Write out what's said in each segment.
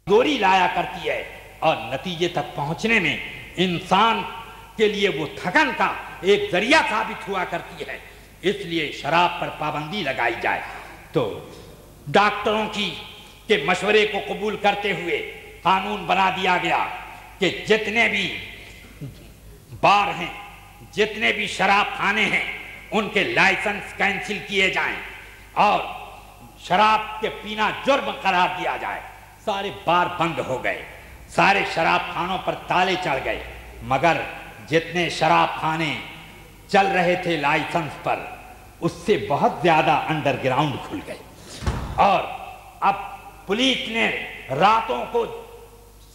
دوری لایا کرتی ہے اور نتیجے تک پہنچنے میں انسان کے لیے وہ تھکن کا ایک ذریعہ ثابت ہوا کرتی ہے۔ اس لیے شراب پر پابندی لگائی جائے۔ تو ڈاکٹروں کے مشورے کو قبول کرتے ہوئے قانون بنا دیا گیا کہ جتنے بھی بار ہیں، جتنے بھی شراب خانے ہیں، ان کے لائسنس کینسل کیے جائیں اور شراب کے پینا جرم قرار دیا جائے۔ سارے بار بند ہو گئے، سارے شراب خانوں پر تالے چڑھ گئے، مگر جتنے شراب خانے چل رہے تھے لائسنس پر، اس سے بہت زیادہ انڈر گراؤنڈ کھل گئے۔ اور اب پولیس نے راتوں کو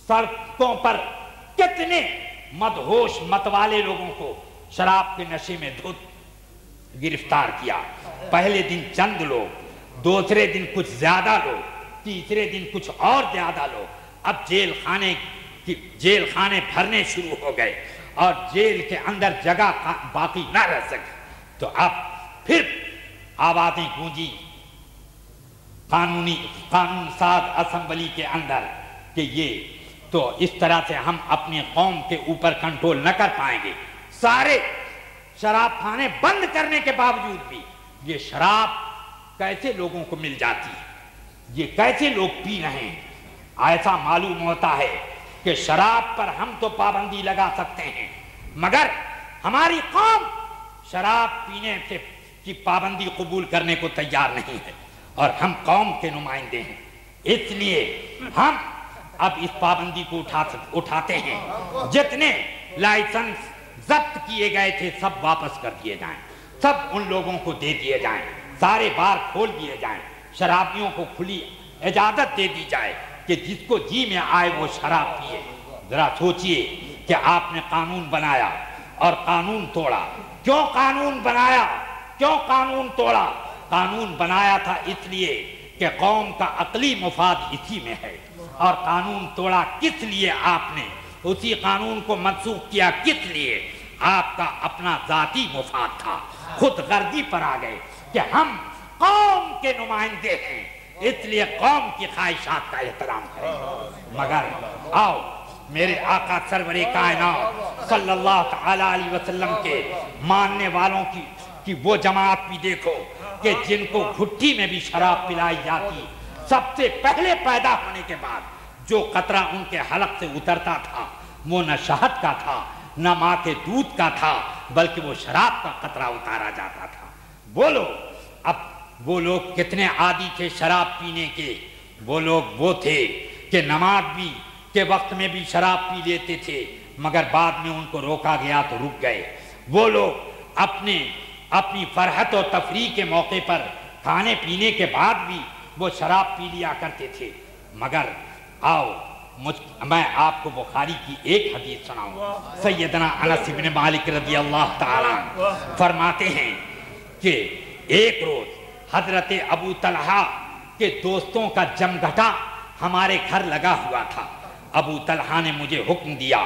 سڑکوں پر کتنے مدہوش متوالے لوگوں کو شراب کے نشے میں دھت گرفتار کیا۔ پہلے دن چند لوگ، دوسرے دن کچھ زیادہ لوگ، تیسرے دن کچھ اور زیادہ لوگ۔ اب جیل خانے بھرنے شروع ہو گئے اور جیل کے اندر جگہ باقی نہ رہ سکی۔ تو اب پھر آوازیں گونجی قانون ساز اسمبلی کے اندر کہ یہ تو اس طرح سے ہم اپنی قوم کے اوپر کنٹرول نہ کر پائیں گے۔ سارے شراب خانے بند کرنے کے باوجود بھی یہ شراب کیسے لوگوں کو مل جاتی ہے، یہ کیسے لوگ پی رہے ہیں؟ ایسا معلوم ہوتا ہے کہ شراب پر ہم تو پابندی لگا سکتے ہیں، مگر ہماری قوم شراب پینے کی پابندی قبول کرنے کو تیار نہیں ہے، اور ہم قوم کے نمائندے ہیں۔ اس لیے ہم اب اس پابندی کو اٹھاتے ہیں۔ جتنے لائسنس ضبط کیے گئے تھے سب واپس کر دیے جائیں، سب ان لوگوں کو دے دیے جائیں، سارے بار کھول دیے جائیں، شرابیوں کو کھلی اجازت دے دی جائے کہ جس کو جی میں آئے وہ شراب پیے۔ ذرا سوچئے کہ آپ نے قانون بنایا اور قانون توڑا۔ کیوں قانون بنایا؟ کیوں قانون توڑا؟ قانون بنایا تھا اس لیے کہ قوم کا عقلی مفاد اسی میں ہے، اور قانون توڑا کس لیے آپ نے؟ اسی قانون کو منسوخ کیا کس لیے؟ آپ کا اپنا ذاتی مفاد تھا، خود غرضی پر آ گئے کہ ہم قوم کے نمائندے ہیں، اس لیے قوم کی خواہشات کا احترام کریں۔ مگر آؤ میرے آقا سرور کائنات صلی اللہ تعالی علیہ وسلم کے ماننے والوں کی وہ جماعت بھی دیکھو کہ جن کو گھٹی میں بھی شراب پلائی جاتی، سب سے پہلے پیدا ہونے کے بعد جو قطرہ ان کے حلق سے اترتا تھا وہ نہ شہد کا تھا نہ ماں کے دودھ کا تھا، بلکہ وہ شراب کا قطرہ اتارا جاتا تھا۔ بولو اب وہ لوگ کتنے عادی تھے شراب پینے کے؟ وہ لوگ وہ تھے کہ نماز بھی کے وقت میں بھی شراب پی لیتے تھے، مگر بعد میں ان کو روکا گیا تو رک گئے۔ وہ لوگ اپنی فرحت و تفریح کے موقع پر کھانے پینے کے بعد بھی وہ شراب پی لیا کرتے تھے۔ مگر آؤ میں آپ کو بخاری کی ایک حدیث سناؤں۔ سیدنا انس بن مالک رضی اللہ تعالیٰ فرماتے ہیں کہ ایک روز حضرت ابو طلحہ کے دوستوں کا جمگھٹا ہمارے گھر لگا ہوا تھا۔ ابو طلحہ نے مجھے حکم دیا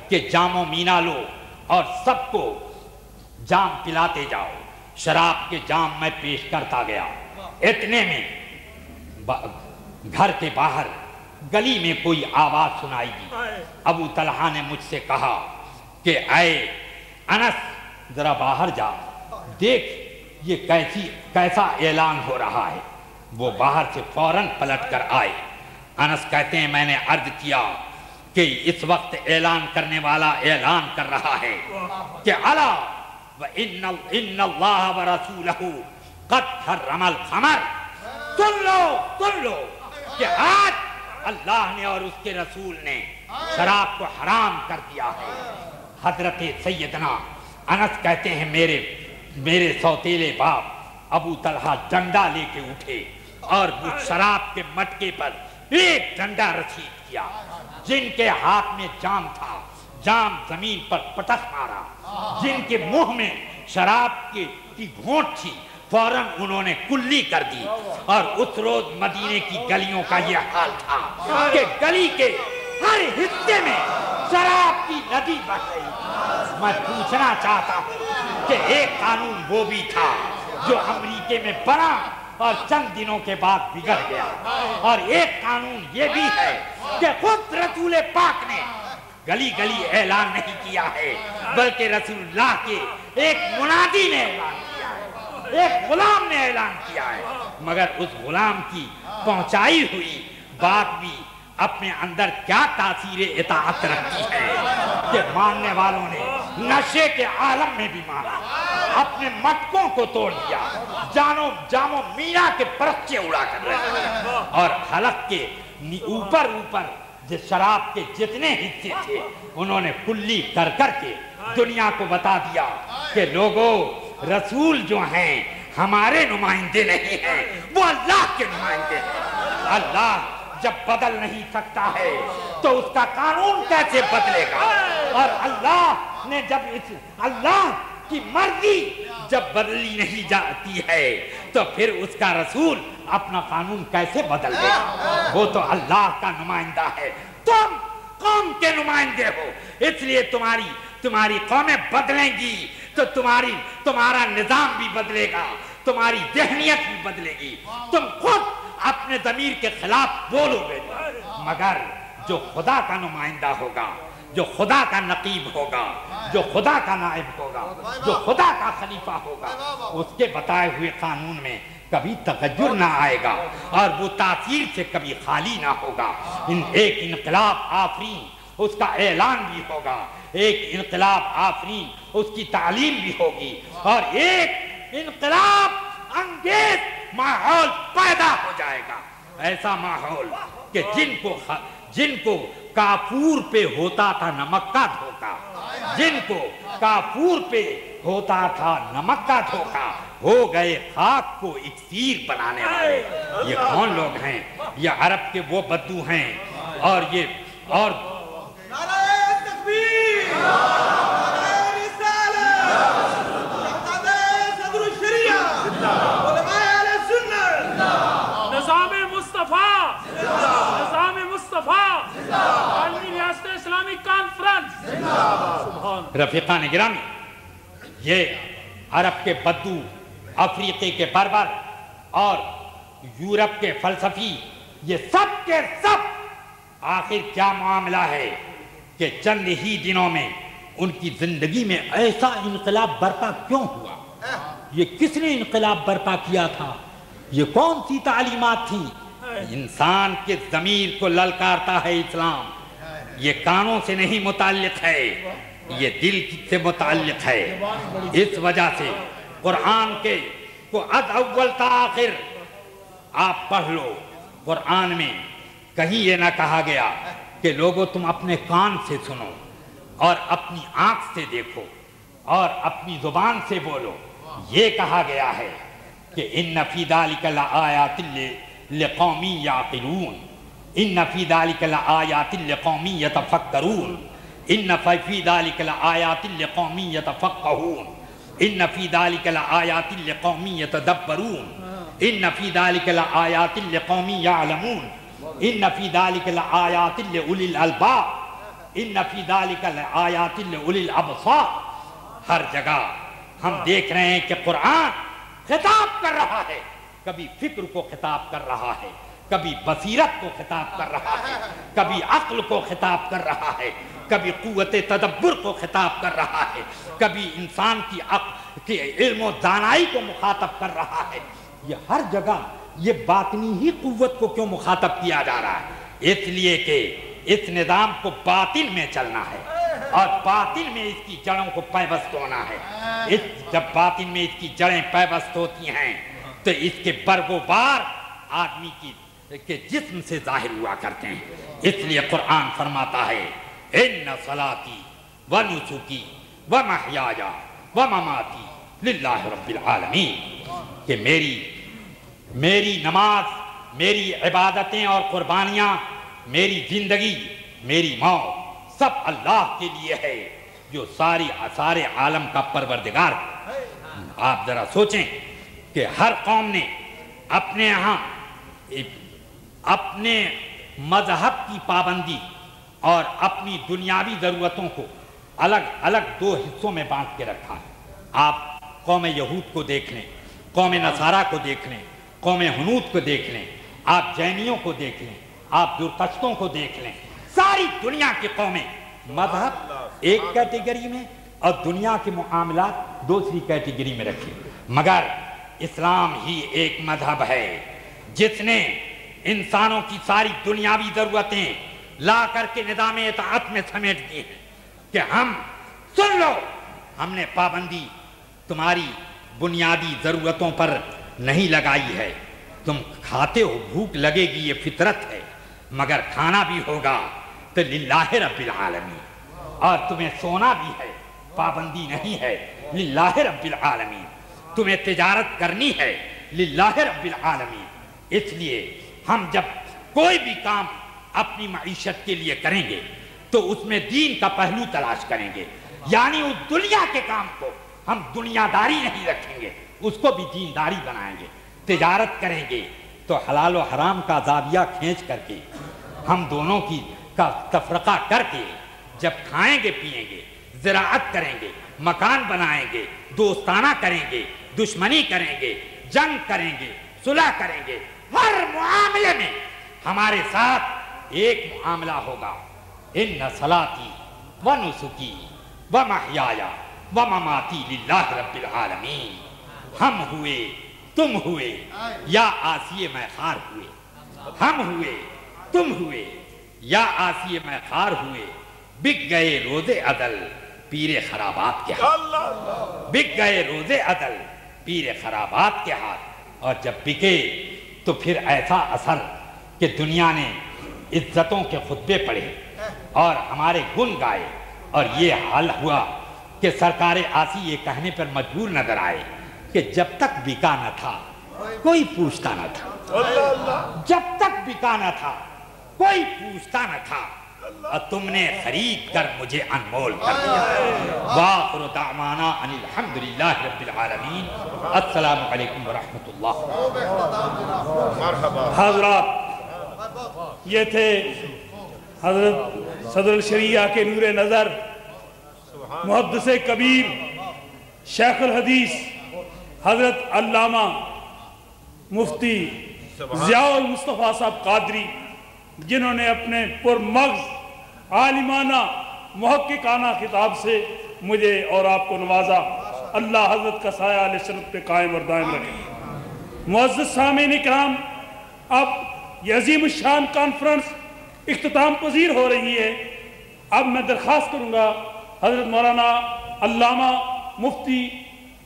کہ جام و مینا لو اور سب کو جام پلاتے جاؤ۔ شراب کے جام میں پیش کرتا گیا۔ اتنے میں گھر کے باہر گلی میں کوئی آواز سنائی دی۔ ابو طلحہ نے مجھ سے کہا کہ اے انس ذرا باہر جا، دیکھ یہ کیسا اعلان ہو رہا ہے۔ وہ باہر سے فوراً پلٹ کر آئے۔ انس کہتے ہیں میں نے عرض کیا کہ اس وقت اعلان کرنے والا اعلان کر رہا ہے کہ الا وَإِنَّ اللَّهَ وَرَسُولَهُ قَدْ حَرَّمَ الْخَمْرَ۔ سن لو کہ آج اللہ نے اور اس کے رسول نے شراب کو حرام کر دیا ہے۔ حضرت سیدنا انس کہتے ہیں میرے سوتیلے باپ ابو طلحہ ڈنڈا لے کے اٹھے اور وہ شراب کے مٹکے پر ایک ڈنڈا رسید کیا۔ جن کے ہاتھ میں جام تھا جام زمین پر پٹخ مارا، جن کے منہ میں شراب کی گھونٹ تھی فوراً انہوں نے کلی کر دی۔ اور اس روز مدینے کی گلیوں کا یہ حال تھا کہ گلی کے ہر حصے میں شراب کی ندی بہ گئی۔ میں پوچھنا چاہتا ہوں کہ ایک قانون وہ بھی تھا جو امریکہ میں بنا اور چند دنوں کے بعد بگڑ گیا. اور ایک قانون یہ بھی ہے کہ خود رسول پاک نے گلی گلی اعلان نہیں کیا ہے بلکہ رسول اللہ کے ایک منادی نے اعلان کیا ہے, ایک غلام نے اعلان کیا ہے, مگر اس غلام کی پہنچائی ہوئی بات بھی اپنے اندر کیا تاثیر اطاعت رکھتی ہے کہ ماننے والوں نے نشے کے عالم میں بھی مانا, اپنے مٹکوں کو توڑ دیا, جامو مینا کے پرچے اڑا کر رہے اور حلق کے اوپر شراب کے جتنے حصے تھے انہوں نے کلی کر کے دنیا کو بتا دیا کہ لوگوں رسول جو ہیں ہمارے نمائندے نہیں ہیں, وہ اللہ کے نمائندے ہیں. اللہ جب بدل نہیں سکتا ہے تو اس کا قانون کیسے بدلے گا؟ اور اللہ نے اللہ کی مرضی جب بدلی نہیں جاتی ہے تو پھر اس کا رسول اپنا قانون کیسے بدل دے گا؟ وہ تو اللہ کا نمائندہ ہے, تم قوم کے نمائندے ہو, اس لیے تمہاری قومیں بدلیں گی تو تمہارا نظام بھی بدلے گا, تمہاری ذہنیت بھی بدلے گی, تم خود اپنے ضمیر کے خلاف بولو گے. مگر جو خدا کا نمائندہ ہوگا, جو خدا کا نقیب ہوگا, جو خدا کا نائب ہوگا, جو خدا کا خلیفہ ہوگا, اس کے بتائے ہوئے قانون میں کبھی تغیر نہ آئے گا اور وہ تاثیر سے کبھی خالی نہ ہوگا. ایک انقلاب آفرین اس کا اعلان بھی ہوگا, ایک انقلاب آفرین اس کی تعلیم بھی ہوگی, اور ایک انقلاب انگیز ماحول پیدا ہو جائے گا, ایسا ماحول کہ جن کو کافور پہ ہوتا تھا نمک کا دھوکا, جن کو کافور پہ ہوتا تھا نمک کا دھوکا, ہو گئے خاک کو اکسیر بنانے والے. یہ کون لوگ ہیں؟ یہ عرب کے وہ بدو ہیں, اور نعرہ تکبیر, نعرہ رسالت, صدر الشریعہ, علماء اہل سنت, نظام مصطفیٰ, عالمی ریاست اسلامی کانفرنس. رفیقان گرامی, یہ عرب کے بدو, افریقی کے بربر اور یورپ کے فلسفی, یہ سب کے سب آخر کیا معاملہ ہے کہ چند ہی دنوں میں ان کی زندگی میں ایسا انقلاب برپا کیوں ہوا؟ یہ کس نے انقلاب برپا کیا تھا؟ یہ کون سی تعلیمات تھیں؟ انسان کے ضمیر کو للکارتا ہے اسلام. یہ کانوں سے نہیں متعلق ہے, یہ دل سے متعلق ہے. اس وجہ سے قرآن کے کو از اول تا آخر آپ پڑھ لو, قرآن میں کہیں یہ نہ کہا گیا کہ لوگوں تم اپنے کان سے سنو اور اپنی آنکھ سے دیکھو اور اپنی زبان سے بولو. یہ کہا گیا ہے کہ ان فی ذالک لآیات لقوم یعقلون, ان فی ذالک لآیات لقوم یتفکرون, ان فی ذالک لآیات لقوم یتفقہون, ان فی ذالک لآیات لقوم یتدبرون, ان فی ذالک لآیات لقوم یعلمون, ان فی ذالک لآیات لأولی الالباب, ان فی ذالک لآیات لأولی الابصار. ہر جگہ ہم دیکھ رہے ہیں کہ قرآن خطاب کر رہا ہے, کبھی فکر کو خطاب کر رہا ہے, کبھی بصیرت کو خطاب کر رہا ہے, کبھی عقل کو خطاب کر رہا ہے, کبھی قوت تدبر کو خطاب کر رہا ہے, کبھی انسان کی علم و دانائی کو مخاطب کر رہا ہے. یہ ہر جگہ یہ باطنی ہی قوت کو کیوں مخاطب کیا جا رہا ہے؟ اس لیے کہ اس نظام کو باطن میں چلنا ہے اور باطن میں اس کی جڑوں کو پیوست ہونا ہے. جب باطن میں اس کی جڑیں پیوست ہوتی ہیں تو اس کے برگ و بار آدمی کے جسم سے ظاہر ہوا کرتے ہیں. اس لیے قرآن فرماتا ہے ان صلاتی و نسکی و محیای و مماتی للہ رب العالمین, کہ میری نماز, میری عبادتیں اور قربانیاں, میری زندگی, میری موت سب اللہ کے لیے ہے جو سارے عالم کا پروردگار ہے. آپ ذرا سوچیں کہ ہر قوم نے اپنے یہاں اپنے مذہب کی پابندی اور اپنی دنیاوی ضرورتوں کو الگ الگ دو حصوں میں بانٹ کے رکھا ہے. آپ قوم یہود کو دیکھ لیں, قوم نصارہ کو دیکھ لیں, قوم ہنود کو دیکھ لیں، آپ جینیوں کو دیکھ لیں، آپ زرتشتوں کو دیکھ لیں، ساری دنیا کی قومیں مذہب ایک کیٹیگری میں اور دنیا کے معاملات دوسری کیٹیگری میں رکھیں، مگر اسلام ہی ایک مذہب ہے جس نے انسانوں کی ساری دنیاوی ضرورتیں لا کر کے نظام اطاعت میں سمیٹ دی ہیں کہ ہم سن لو، ہم نے پابندی تمہاری بنیادی ضرورتوں پر نہیں لگائی ہے، تم کھاتے ہو، بھوک لگے گی، یہ فطرت ہے، مگر کھانا بھی ہوگا تو للہ رب العالمین، اور تمہیں سونا بھی ہے، پابندی نہیں ہے، للہ رب العالمین، تمہیں تجارت کرنی ہے، للہ رب العالمین۔ اس لیے ہم جب کوئی بھی کام اپنی معیشت کے لیے کریں گے تو اس میں دین کا پہلو تلاش کریں گے، یعنی اس دنیا کے کام کو ہم دنیا داری نہیں رکھیں گے، اس کو بھی دینداری بنائیں گے۔ تجارت کریں گے تو حلال و حرام کا زاویہ کھینچ کر کے ہم دونوں کی کا تفرقہ کر کے جب کھائیں گے پیئیں گے، زراعت کریں گے، مکان بنائیں گے، دوستانہ کریں گے، دشمنی کریں گے، جنگ کریں گے، صلح کریں گے، ہر معاملے میں ہمارے ساتھ ایک معاملہ ہوگا، ان صلاتی و نسکی و محیای و مماتی للہ رب العالمین۔ ہم ہوئے، تم ہوئے، یا آسیے میں خار ہوئے، ہم ہوئے، تم ہوئے، یا آسیے میں خار ہوئے، بک گئے روز عدل پیر خرابات کے ہاتھ، بک گئے روز عدل پیر خرابات کے ہاتھ۔ اور جب بکے تو پھر ایسا اثر کہ دنیا نے عزتوں کے خطبے پڑھے اور ہمارے گن گائے، اور یہ حال ہوا کہ سرکار آسی یہ کہنے پر مجبور نظر آئے کہ جب تک بکا نہ تھا کوئی پوچھتا نہ تھا، جب تک بکا نہ تھا کوئی پوچھتا نہ تھا، اور تم نے خرید کر مجھے انمول کر دیا۔ وآخر دعوانا ان الحمدللہ رب العالمین۔ السلام علیکم ورحمۃ اللہ۔ حضرات، یہ تھے حضرت صدر الشریعہ کے نور نظر محدث کبیر شیخ الحدیث حضرت علامہ مفتی ضیاء المصطفیٰ صاحب قادری، جنہوں نے اپنے پرمغز عالمانہ محققانہ خطاب سے مجھے اور آپ کو نوازا۔ اللہ حضرت کا سایہ علیہ سنت پہ قائم اور دائم رکھے۔ معزز سامعین اکرام، اب یہ عظیم الشان کانفرنس اختتام پذیر ہو رہی ہے۔ اب میں درخواست کروں گا حضرت مولانا علامہ مفتی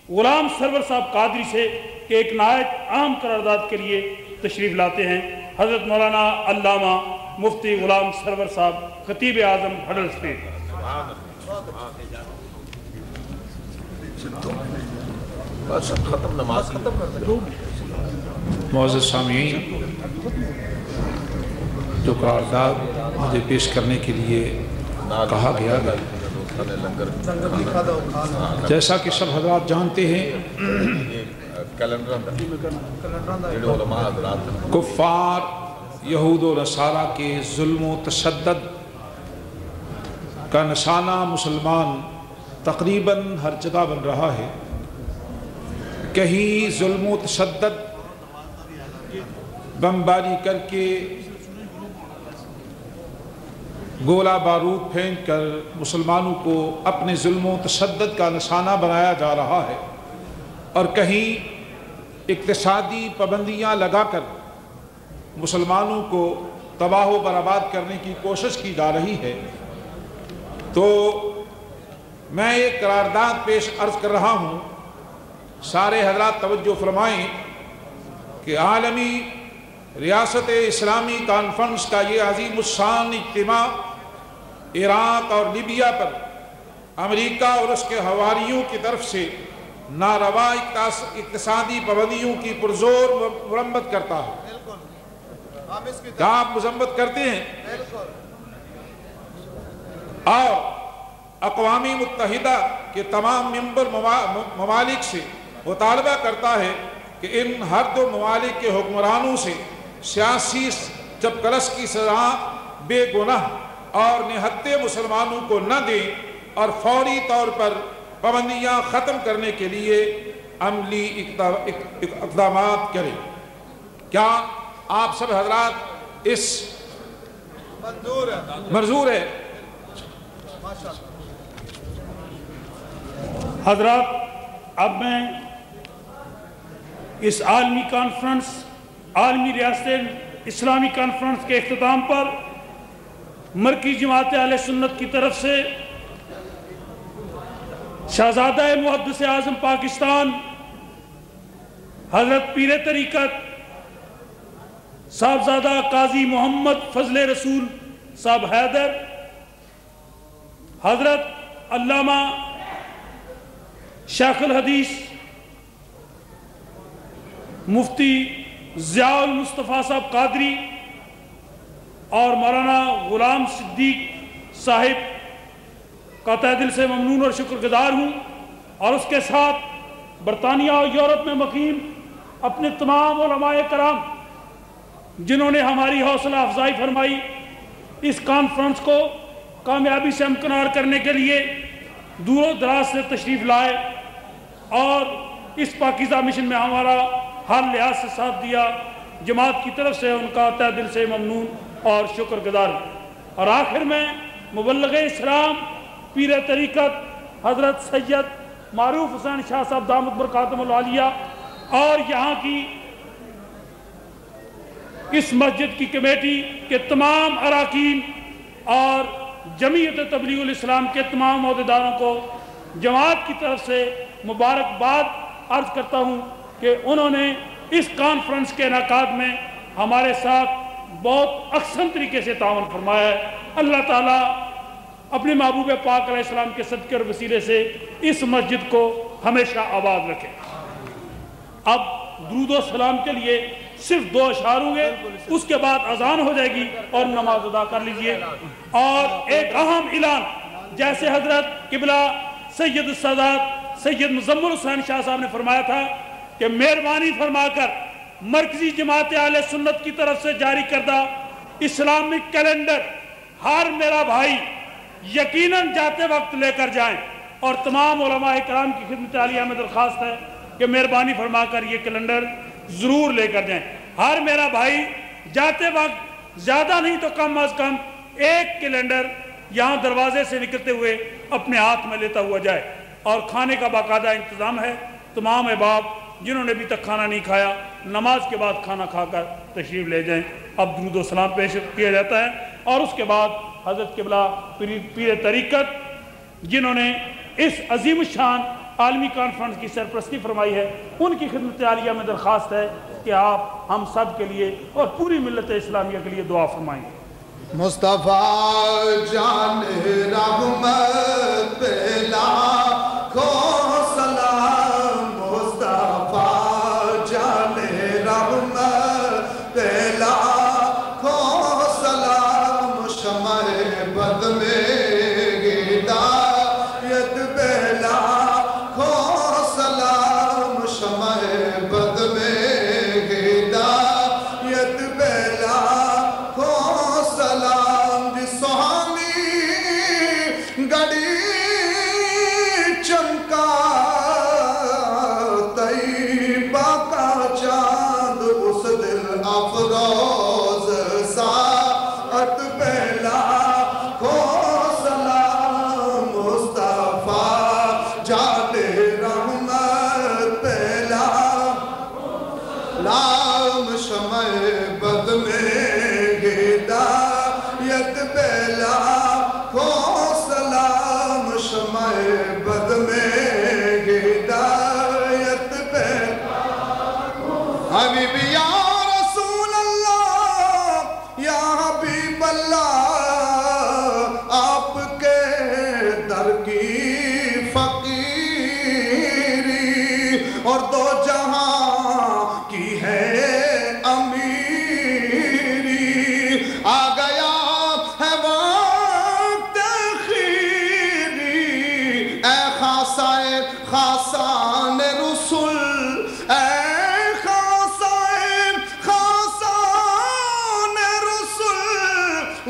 غلام سرور صاحب قادری سے کہ ایک نہایت عام قرارداد کے لیے تشریف لاتے ہیں۔ حضرت مولانا علامہ مفتی غلام سرور صاحب، خطیب اعظم ہڈل اسٹیٹ۔ معزز سامعین، جو قرارداد مجھے پیش کرنے کے لیے کہا گیا ہے، جیسا کہ سب حضرات جانتے ہیں، کفار یہود و نصارہ کے ظلم و تشدد کا نشانہ مسلمان تقریباً ہر جگہ بن رہا ہے۔ کہیں ظلم و تشدد بمباری کر کے، گولہ بارود پھینک کر مسلمانوں کو اپنے ظلم و تشدد کا نشانہ بنایا جا رہا ہے، اور کہیں اقتصادی پابندیاں لگا کر مسلمانوں کو تباہ و برباد کرنے کی کوشش کی جا رہی ہے۔ تو میں ایک قرارداد پیش عرض کر رہا ہوں، سارے حضرات توجہ فرمائیں کہ عالمی ریاست اسلامی کانفرنس کا یہ عظیم الشان اجتماع عراق اور لیبیا پر امریکہ اور اس کے حواریوں کی طرف سے ناروا اقتصادی پابندیوں کی پرزور مرمت کرتا ہے۔ کیا آپ مذمت کرتے ہیں؟ اور اقوام متحدہ کے تمام ممبر ممالک سے مطالبہ کرتا ہے کہ ان ہر دو ممالک کے حکمرانوں سے سیاسی چپکلس کی سزا بے گناہ اور نہتے مسلمانوں کو نہ دیں، اور فوری طور پر پابندیاں ختم کرنے کے لیے عملی اقدامات کریں۔ کیا آپ سب حضرات اس منظور ہے؟ حضرات اب میں اس عالمی کانفرنس، عالمی ریاست اسلامی کانفرنس کے اختتام پر مرکزی جماعت اہل سنت کی طرف سے شہزادہ محدث اعظم پاکستان حضرت پیر طریقت صاحبزادہ قاضی محمد فضل رسول صاحب حیدر، حضرت علامہ شیخ الحدیث مفتی ضیاء المصطفیٰ صاحب قادری اور مولانا غلام صدیق صاحب کا تہ دل سے ممنون اور شکر گزار ہوں، اور اس کے ساتھ برطانیہ اور یورپ میں مقیم اپنے تمام علماء کرام جنہوں نے ہماری حوصلہ افزائی فرمائی، اس کانفرنس کو کامیابی سے ہمکنار کرنے کے لیے دور و دراز سے تشریف لائے اور اس پاکیزہ مشن میں ہمارا ہر لحاظ سے ساتھ دیا، جماعت کی طرف سے ان کا تہ دل سے ممنون اور شکر گزار ہوں۔ اور آخر میں مبلغ اسلام پیر طریقت حضرت سید معروف حسین شاہ صاحب دامت برکاتہم العالیہ اور یہاں کی اس مسجد کی کمیٹی کے تمام اراکین اور جمعیت تبلیغ الاسلام کے تمام عہدیداروں کو جماعت کی طرف سے مبارکباد عرض کرتا ہوں کہ انہوں نے اس کانفرنس کے انعقاد میں ہمارے ساتھ بہت احسن طریقے سے تعاون فرمایا ہے۔ اللہ تعالیٰ اپنے محبوب پاک علیہ السلام کے صدقے اور وسیلے سے اس مسجد کو ہمیشہ آباد رکھے۔ اب درود و سلام کے لیے صرف 2 اشعار ہوں گے، اس کے بعد اذان ہو جائے گی اور نماز ادا کر لیجئے۔ اور ایک اہم اعلان، جیسے حضرت قبلہ سید السادات سید مزمل حسین شاہ صاحب نے فرمایا تھا کہ مہربانی فرما کر مرکزی جماعت اہل سنت کی طرف سے جاری کردہ اسلامک کیلنڈر ہر میرا بھائی یقیناً جاتے وقت لے کر جائیں، اور تمام علماء کرام کی خدمت عالیہ میں درخواست ہے کہ مہربانی فرما کر یہ کیلنڈر ضرور لے کر جائیں۔ ہر میرا بھائی جاتے وقت زیادہ نہیں تو کم از کم ایک کیلنڈر یہاں دروازے سے نکلتے ہوئے اپنے ہاتھ میں لیتا ہوا جائے، اور کھانے کا باقاعدہ انتظام ہے۔ تمام احباب جنہوں نے ابھی تک کھانا نہیں کھایا نماز کے بعد کھانا کھا کر تشریف لے جائیں۔ اب درود و سلام پیش کیا جاتا ہے، اور اس کے بعد حضرت قبلہ پیر طریقت جنہوں نے اس عظیم الشان عالمی کانفرنس کی سرپرستی فرمائی ہے، ان کی خدمت عالیہ میں درخواست ہے کہ آپ ہم سب کے لیے اور پوری ملت اسلامیہ کے لیے دعا فرمائیں۔ مصطفیٰ جان رحمت پہ لاکھوں سلام، مصطفیٰ جان رحمت پہ لاکھوں سلام، شمع بد میں ہدایت پہ لاکھوں سلام، شمع بد میں ہدایت پہ لاکھوں سلام، جس سہانی گڑی چمکا طیبہ کا چاند، اس دل افروز ساعت پہ لاکھوں سلام، مصطفیٰ جان رحمت پہ لام، شمع بد میں ہدایت پہ لاکھوں سلام، شمع بد میں ہدایت پہ حبیب یا رسول اللہ یا حبیب اللہ، آپ کے در کی فقیری اور دو جہاں کی ہے امیری، آ گیا ہے وقت خیری، اے خاصائے خاصان رسول، اے خاصائے خاصان رسول،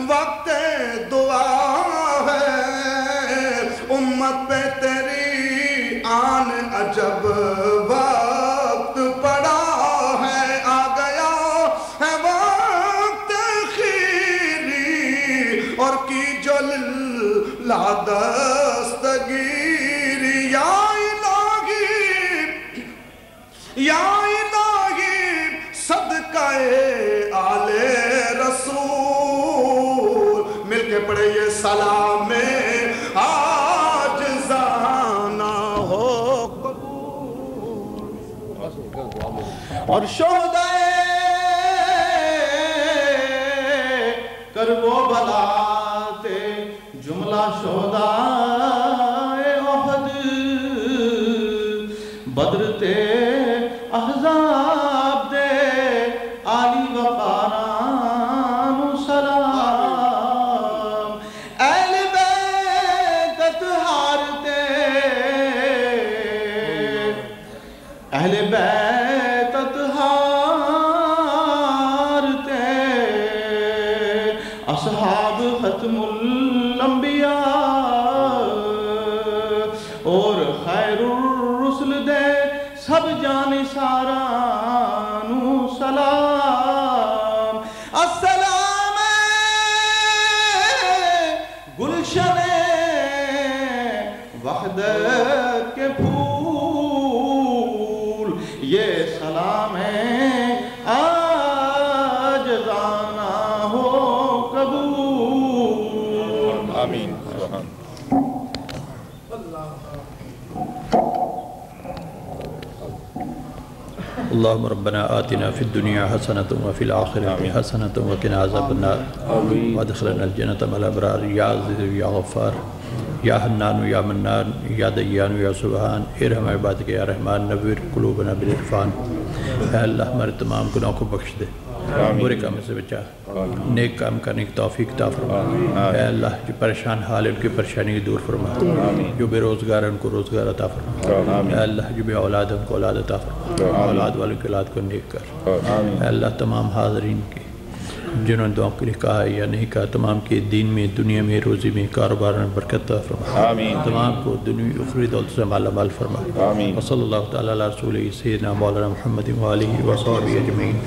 وقت دعا ہے امت پہ تیری آن عجب وقت پڑا ہے، آ گیا یا الہی صدقہ آلِ رسول، مل کے پڑھے یہ سلام عاجزانہ ہو قبول۔ اور شہدائے کرب و بلا تے جملہ شہدائے احد، بدر تے احزاب دے آلی وقاران سلام، اہل بیت اطہار تے، اہل بیت اطہار تے، اصحاب ختم الانبیاء اور خیر الرسل دے سب جان سارانو سلام۔ السلام گلشن وحدت کے پھول، یہ سلام عاجزانہ ہو قبول۔ آمین۔ اللهم ربنا آتنا في الدنيا حسنة وفي الآخرة حسنة وقنا عذاب النار وادخلنا الجنة مع الأبرار يا عزيز يا غفار يا حنان يا منان يا ديان يا سبحان ارحم عبادك يا رحمان نور قلوبنا بالعرفان۔ اے اللہ ہمارے تمام گناہوں کو بخش دے، برے کاموں سے بچا، نیک کام کرنے کی توفیق عطا فرما۔ اے اللہ جو پریشان حال ہے ان کی پریشانی کی دور فرما، جو بے روزگار ہے ان کو روزگار عطا فرما۔ اے اللہ جو بے اولاد ہے ان کو اولاد عطا فرما، اولاد والوں کی اولاد کو نیک کر۔ اے اللہ تمام حاضرین کی جنہوں نے دعاؤں کے لیے کہا ہے یا نہیں کہا، تمام کے دین میں، دنیا میں، روزی میں، کاروبار میں برکت عطا فرما۔ تمام کو دنیا اخروی دولت سے مالا مال فرما۔ وصلی اللہ تعالیٰ علی رسولہ سیدنا مولانا محمد وآلہ وصحبہ اجمعین۔